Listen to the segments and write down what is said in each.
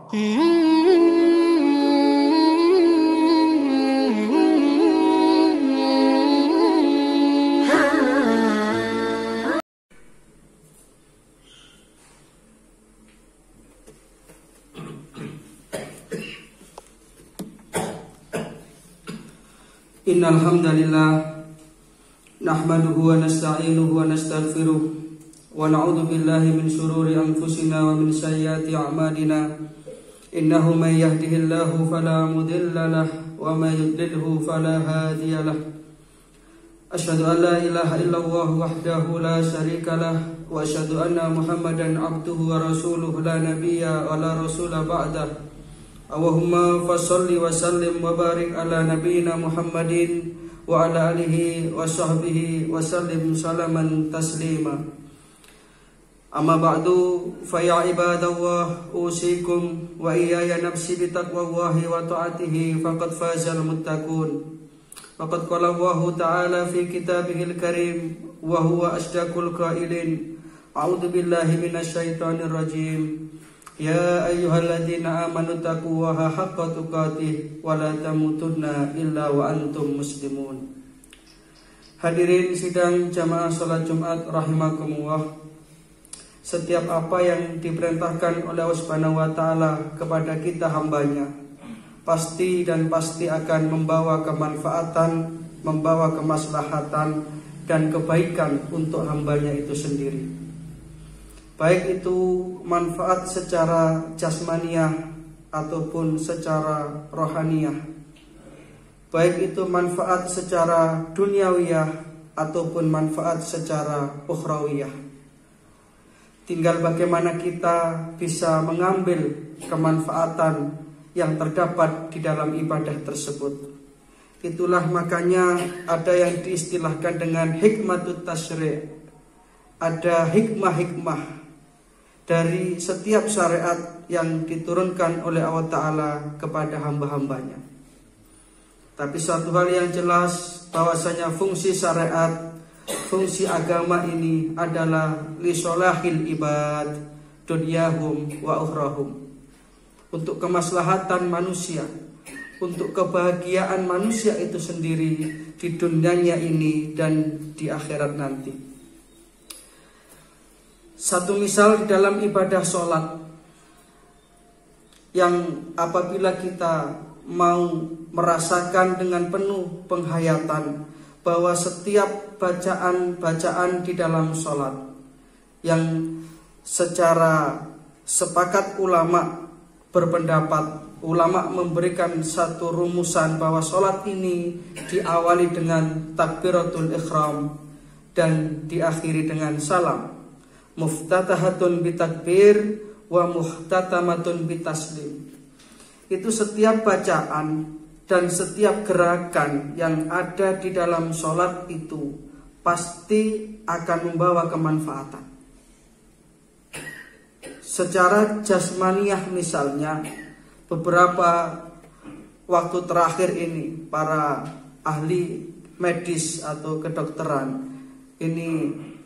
Innal hamdalillah nahmaduhu wa nasta'inuhu wa nastaghfiruh wa na'udzu billahi min shururi anfusina wa min sayyiati a'malina innahu may yahdihillahu fala mudilla lahu wa may yudlilhu fala hadiya lahu asyhadu an la ilaha illallah wahdahu la syarika lahu wa asyhadu anna muhammadan abduhu wa rasuluhu la nabiyya wa la rasula ba'dah. Allahumma fasholli wa sallim wa barik ala nabiyyina Muhammadin wa ala alihi wa sahbihi wa sallim salaman taslima. Amma ba'du fa ya ibadallah usikum wa iyaya nafsi bi taqwallahi wa ta'atihi faqad fazal muttaqun. Faqad qala Allah ta'ala fi kitabihil karim wa huwa asdaqul qailin. A'udzu billahi minasy syaithanir rajim. Ya ayyuhalladzina amanu taqullaha haqqa tuqatih wa la tamutunna illa wa antum muslimun. Hadirin sidang jamaah salat Jumat rahimakumullah. Setiap apa yang diperintahkan oleh Allah Subhanahu wa taala kepada kita hambanya pasti akan membawa kemanfaatan, membawa kemaslahatan dan kebaikan untuk hambanya itu sendiri. Baik itu manfaat secara jasmaniah ataupun secara rohaniyah, baik itu manfaat secara duniawiyah ataupun manfaat secara ukhrawiyah. Tinggal bagaimana kita bisa mengambil kemanfaatan yang terdapat di dalam ibadah tersebut. Itulah makanya ada yang diistilahkan dengan hikmatut tasyri'. Ada hikmah-hikmah dari setiap syariat yang diturunkan oleh Allah Ta'ala kepada hamba-hambanya. Tapi satu hal yang jelas bahwasanya fungsi syariat, fungsi agama ini adalah lisolahil ibad dunyahum wa ukhrahum, untuk kemaslahatan manusia, untuk kebahagiaan manusia itu sendiri di dunianya ini dan di akhirat nanti. Satu misal di dalam ibadah sholat, yang apabila kita mau merasakan dengan penuh penghayatan bahwa setiap bacaan-bacaan di dalam sholat yang secara sepakat ulama berpendapat, ulama memberikan satu rumusan bahwa sholat ini diawali dengan takbiratul ihram dan diakhiri dengan salam. Muftatahatun bitakbir wa muhtatamatun bitaslim. Itu setiap bacaan dan setiap gerakan yang ada di dalam sholat itu pasti akan membawa kemanfaatan. Secara jasmaniah misalnya, beberapa waktu terakhir ini para ahli medis atau kedokteran ini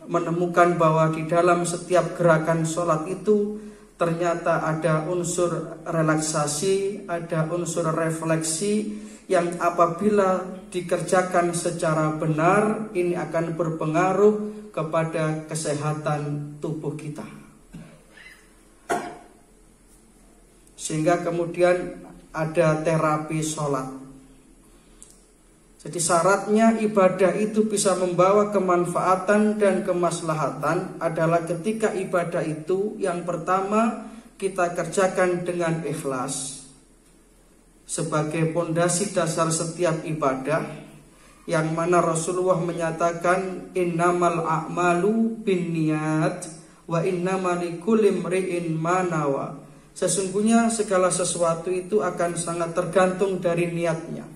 menemukan bahwa di dalam setiap gerakan sholat itu ternyata ada unsur relaksasi, ada unsur refleksi yang apabila dikerjakan secara benar ini akan berpengaruh kepada kesehatan tubuh kita. Sehingga kemudian ada terapi sholat. Jadi syaratnya ibadah itu bisa membawa kemanfaatan dan kemaslahatan adalah ketika ibadah itu yang pertama kita kerjakan dengan ikhlas sebagai pondasi dasar setiap ibadah, yang mana Rasulullah menyatakan innamal a'malu binniyat wa innamal likulli imri'in ma nawa. Sesungguhnya segala sesuatu itu akan sangat tergantung dari niatnya.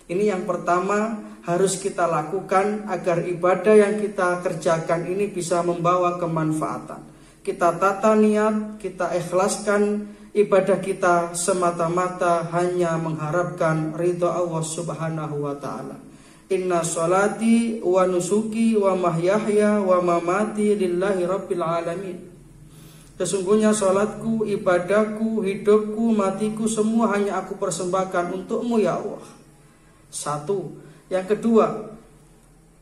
Ini yang pertama harus kita lakukan agar ibadah yang kita kerjakan ini bisa membawa kemanfaatan. Kita tata niat, kita ikhlaskan ibadah kita semata-mata hanya mengharapkan ridha Allah Subhanahu wa taala. Inna sholati wa nusuki wa mahyahya wa mamati lillahi rabbil alamin. Sesungguhnya sholatku, ibadahku, hidupku, matiku semua hanya aku persembahkan untukmu ya Allah. Satu. Yang kedua,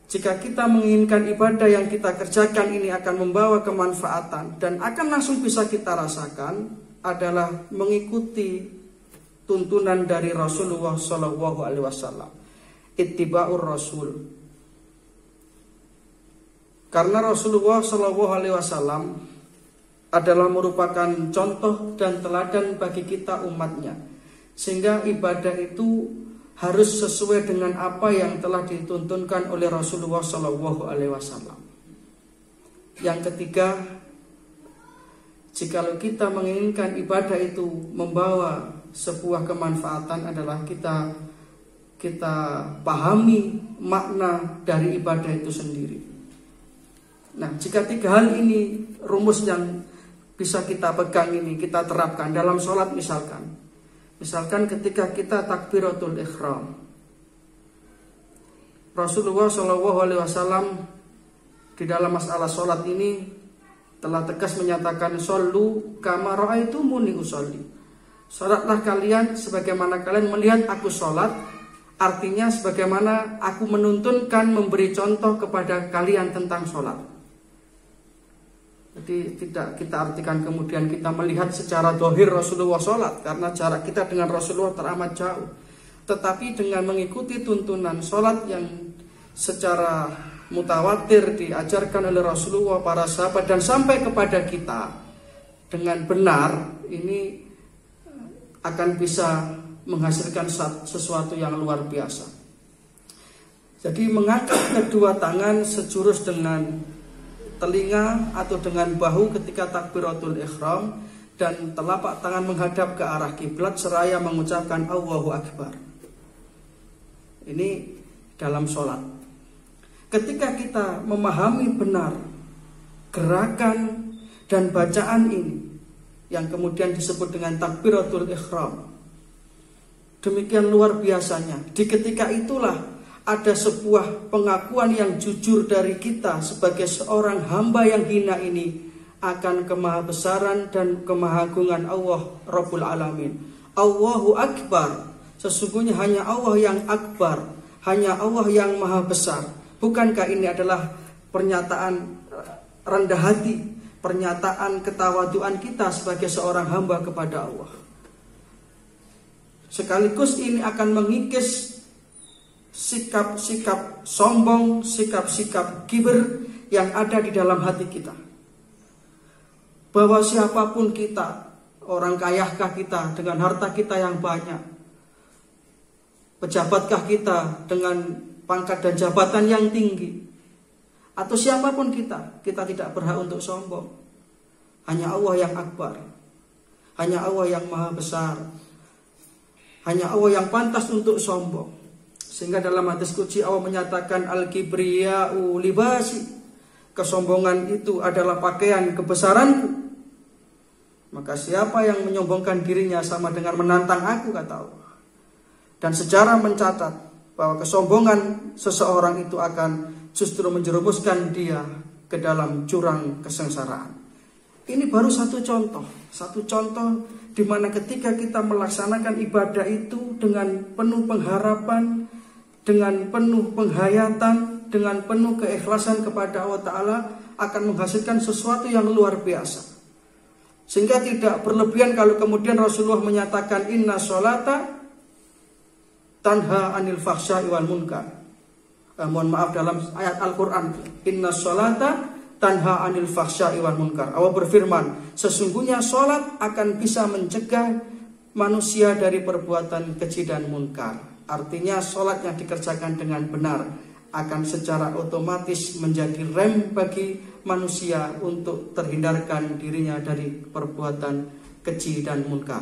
jika kita menginginkan ibadah yang kita kerjakan ini akan membawa kemanfaatan dan akan langsung bisa kita rasakan, adalah mengikuti tuntunan dari Rasulullah SAW. Ittiba'ur Rasul. Karena Rasulullah SAW adalah merupakan contoh dan teladan bagi kita umatnya, sehingga ibadah itu harus sesuai dengan apa yang telah dituntunkan oleh Rasulullah SAW. Yang ketiga, jikalau kita menginginkan ibadah itu membawa sebuah kemanfaatan, adalah kita pahami makna dari ibadah itu sendiri. Nah, jika tiga hal ini, rumus yang bisa kita pegang ini, kita terapkan dalam sholat misalkan. Misalkan ketika kita takbiratul ihram, Rasulullah SAW di dalam masalah sholat ini telah tegas menyatakan, "Shollu kama ra'aitumuni usolli." Sholatlah kalian sebagaimana kalian melihat aku sholat. Artinya sebagaimana aku menuntunkan, memberi contoh kepada kalian tentang sholat. Jadi tidak kita artikan kemudian kita melihat secara dohir Rasulullah sholat, karena jarak kita dengan Rasulullah teramat jauh. Tetapi dengan mengikuti tuntunan sholat yang secara mutawatir diajarkan oleh Rasulullah, para sahabat, dan sampai kepada kita dengan benar, ini akan bisa menghasilkan sesuatu yang luar biasa. Jadi mengangkat kedua tangan sejurus dengan telinga atau dengan bahu ketika takbiratul ihram, dan telapak tangan menghadap ke arah kiblat seraya mengucapkan Allahu Akbar. Ini dalam sholat. Ketika kita memahami benar gerakan dan bacaan ini, yang kemudian disebut dengan takbiratul ihram, demikian luar biasanya. Di ketika itulah ada sebuah pengakuan yang jujur dari kita sebagai seorang hamba yang hina ini akan kemahabesaran dan kemahagungan Allah Rabbul Alamin. Allahu Akbar. Sesungguhnya hanya Allah yang akbar, hanya Allah yang maha besar. Bukankah ini adalah pernyataan rendah hati, pernyataan ketawaduan kita sebagai seorang hamba kepada Allah. Sekaligus ini akan mengikis sikap-sikap sombong, sikap-sikap kibir yang ada di dalam hati kita. Bahwa siapapun kita, orang kayakah kita dengan harta kita yang banyak, pejabatkah kita dengan pangkat dan jabatan yang tinggi, atau siapapun kita tidak berhak untuk sombong. Hanya Allah yang akbar, hanya Allah yang maha besar, hanya Allah yang pantas untuk sombong. Sehingga dalam hadis qudsi Allah menyatakan al-kibriya'u libasi, kesombongan itu adalah pakaian kebesaranku. Maka siapa yang menyombongkan dirinya sama dengan menantang aku, kata Allah. Dan sejarah mencatat bahwa kesombongan seseorang itu akan justru menjerumuskan dia ke dalam jurang kesengsaraan. Ini baru satu contoh di mana ketika kita melaksanakan ibadah itu dengan penuh pengharapan, dengan penuh penghayatan, dengan penuh keikhlasan kepada Allah Ta'ala, akan menghasilkan sesuatu yang luar biasa. Sehingga tidak berlebihan kalau kemudian Rasulullah menyatakan inna sholata tanha anil fahsya'i wal munkar. Mohon maaf, dalam ayat Al-Quran, inna sholata tanha anil fahsya'i wal munkar. Allah berfirman, sesungguhnya sholat akan bisa mencegah manusia dari perbuatan keji dan munkar. Artinya sholat yang dikerjakan dengan benar akan secara otomatis menjadi rem bagi manusia untuk terhindarkan dirinya dari perbuatan keji dan munkar.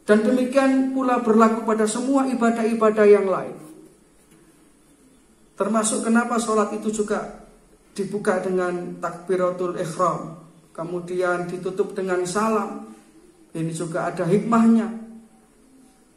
Dan demikian pula berlaku pada semua ibadah-ibadah yang lain. Termasuk kenapa sholat itu juga dibuka dengan takbiratul ihram, kemudian ditutup dengan salam. Ini juga ada hikmahnya.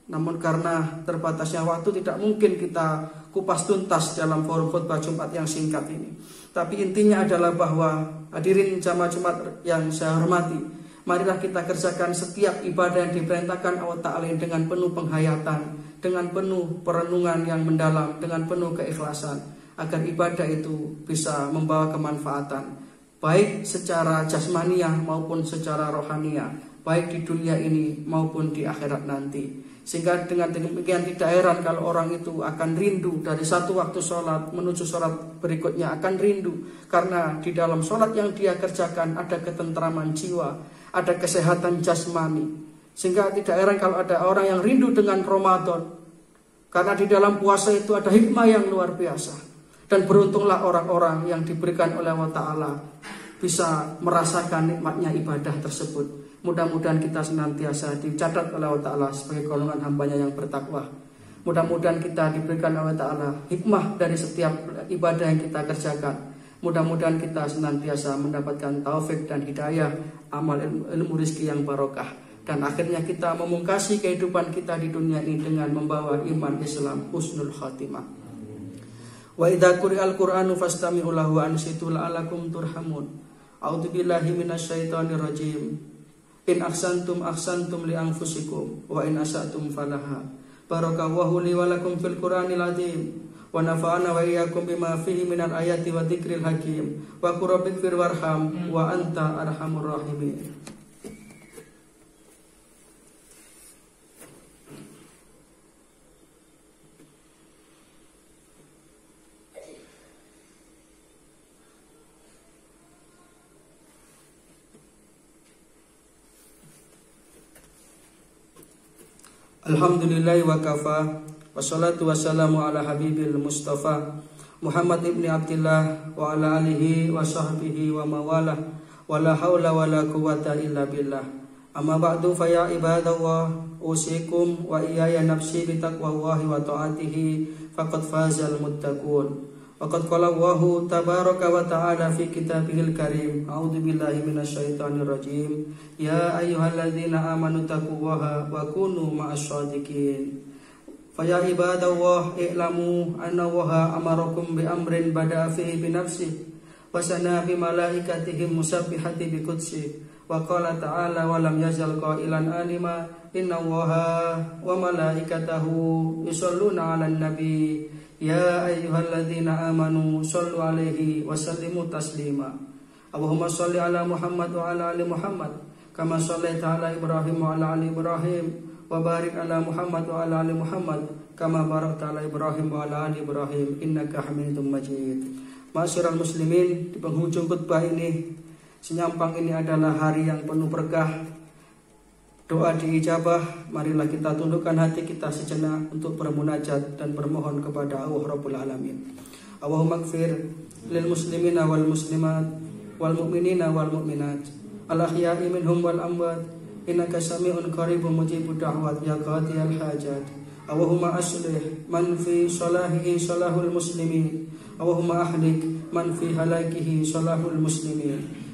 Namun karena terbatasnya waktu tidak mungkin kita kupas tuntas dalam forum khutbah Jumat yang singkat ini. Tapi intinya adalah bahwa hadirin jamaah Jumat yang saya hormati, marilah kita kerjakan setiap ibadah yang diperintahkan Allah Ta'ala dengan penuh penghayatan, dengan penuh perenungan yang mendalam, dengan penuh keikhlasan, agar ibadah itu bisa membawa kemanfaatan, baik secara jasmaniah maupun secara rohaniah, baik di dunia ini maupun di akhirat nanti. Sehingga dengan demikian tidak heran kalau orang itu akan rindu dari satu waktu sholat menuju sholat berikutnya, akan rindu karena di dalam sholat yang dia kerjakan ada ketentraman jiwa, ada kesehatan jasmani. Sehingga tidak heran kalau ada orang yang rindu dengan Ramadan, karena di dalam puasa itu ada hikmah yang luar biasa. Dan beruntunglah orang-orang yang diberikan oleh Allah Ta'ala bisa merasakan nikmatnya ibadah tersebut. Mudah-mudahan kita senantiasa dicatat oleh Allah Ta'ala sebagai golongan hambanya yang bertakwa. Mudah-mudahan kita diberikan oleh Allah Ta'ala hikmah dari setiap ibadah yang kita kerjakan. Mudah-mudahan kita senantiasa mendapatkan taufik dan hidayah, amal ilmu rizki yang barokah. Dan akhirnya kita memungkasi kehidupan kita di dunia ini dengan membawa iman Islam husnul khatimah. Wa idza quri'al Qur'anu fastami'u lahu wa ansitu la'alakum turhamun. A'udzubillahi minasyaitonir rajim. In ahsantum ahsantum li anfusikum wa in asatum falaha. Barakallahu li wa lakum fil Qur'anil azim wa nafa'ana wa iyyakum bima fihi minal ayati wa dzikril hakim wa qur rabbighfir warham wa anta arhamur rahimin. Alhamdulillah wa kafa, wassalatu wassalamu ala habibil mustafa Muhammad ibni Abdillah wa ala alihi wa sahbihi wa mawalah, wa la hawla wa la quwata illa billah. Amma ba'du fa ya ibadallah, usikum wa iyaya nafsi bitaqwallahi wa ta'atihi faqad fazal muttaqun. Waqad qala Allahu tabaraka wa ta'ala fi kitabihil karim, a'udzu billahi minasyaitonir rajim, ya ayyuhalladzina amanu taqullaha wa kunu ma'asyadiqin. Fa ya ibadallah i'lamu anna Allaha amarakum bi amrin bada'a fihi bi nafsihi wa sana bi malaikatihi musabbihati bi qudsi wa qala ta'ala wa lam yazal qailan alima inna Allaha wa malaikatahu yusholluna 'alan nabi. Ya ayyuhalladzina amanu sallu alaihi wa sallimu taslima. Allahumma salli ala Muhammad wa ala ali Muhammad kama shallaita ala Ibrahim wa ala ali Ibrahim wa barik ala Muhammad wa ala ali Muhammad kama barakta ala Ibrahim wa ala ali Ibrahim innaka Hamidum Majid. Ma'asyiral muslimin, di penghujung khutbah ini, senyampang ini adalah hari yang penuh berkah, doa diijabah. Marilah kita tundukkan hati kita sejenak untuk bermunajat dan bermohon kepada Allah Rabbul Alamin. Allahumma ighfir lil muslimina wal muslimat wal mu'minina wal mu'minat al ahya'i minhum wal amwat innaka sami'un qaribun mujibud da'wat ya qadiyal hajat. Allahumma aslih man fi salahihi salahul muslimin. Allahumma ahlik man fi halakihi salahul muslimin.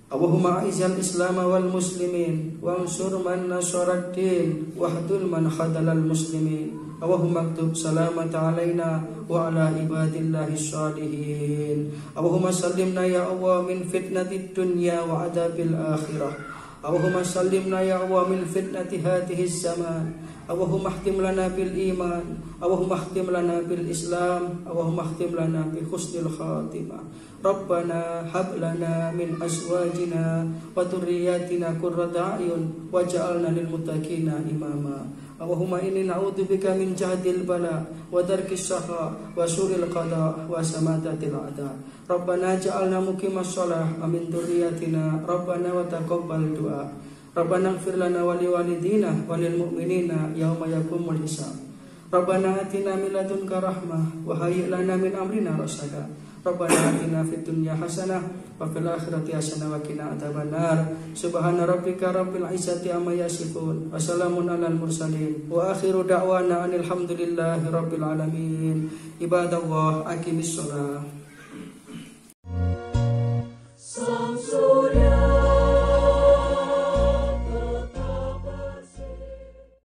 Allahumma a'izal Islam wal muslimin wansur man nasarad din wahdul man khadalal muslimin. Allahumma aktub salamata alaina wa ala ibadillahi shalihin. Allahumma sallimna ya Allah min fitnatid dunya wa adabil akhirah. Allahumma sallimna ya Allah min fitnati hadhis zaman. Allahumma khtim lana bil iman, Allahumma khtim lana bil Islam, Allahumma khtim lana bi husnil khatimah. Rabbana hab lana min azwajina wa dhurriyyatina qurrata a'yun waj'alna lil muttaqina imama. Allahumma inni na'udzubika min jahdil bala wa darkis syaqqa wa suril qada wa samatatil a'da. Rabbana ja'alna muqimas shalah wa min dhurriyyatina Rabbana wa taqabbal du'a. Rabbana ighfir lana wa liwalidina wa lil mu'minina yauma yaqumul hisab. Rabbana atina min ladunka rahmah wa hayyi' lana min amrina rasada. Rabbana atina fid dunya hasanah wa fil akhirati hasanah wa qina adzabannar. Subhana rabbika rabbil izzati amma yasifun wa salamun alal mursalin wa akhiru da'wana alhamdulillahi rabbil alamin. Ibadallah, aqimis shalah.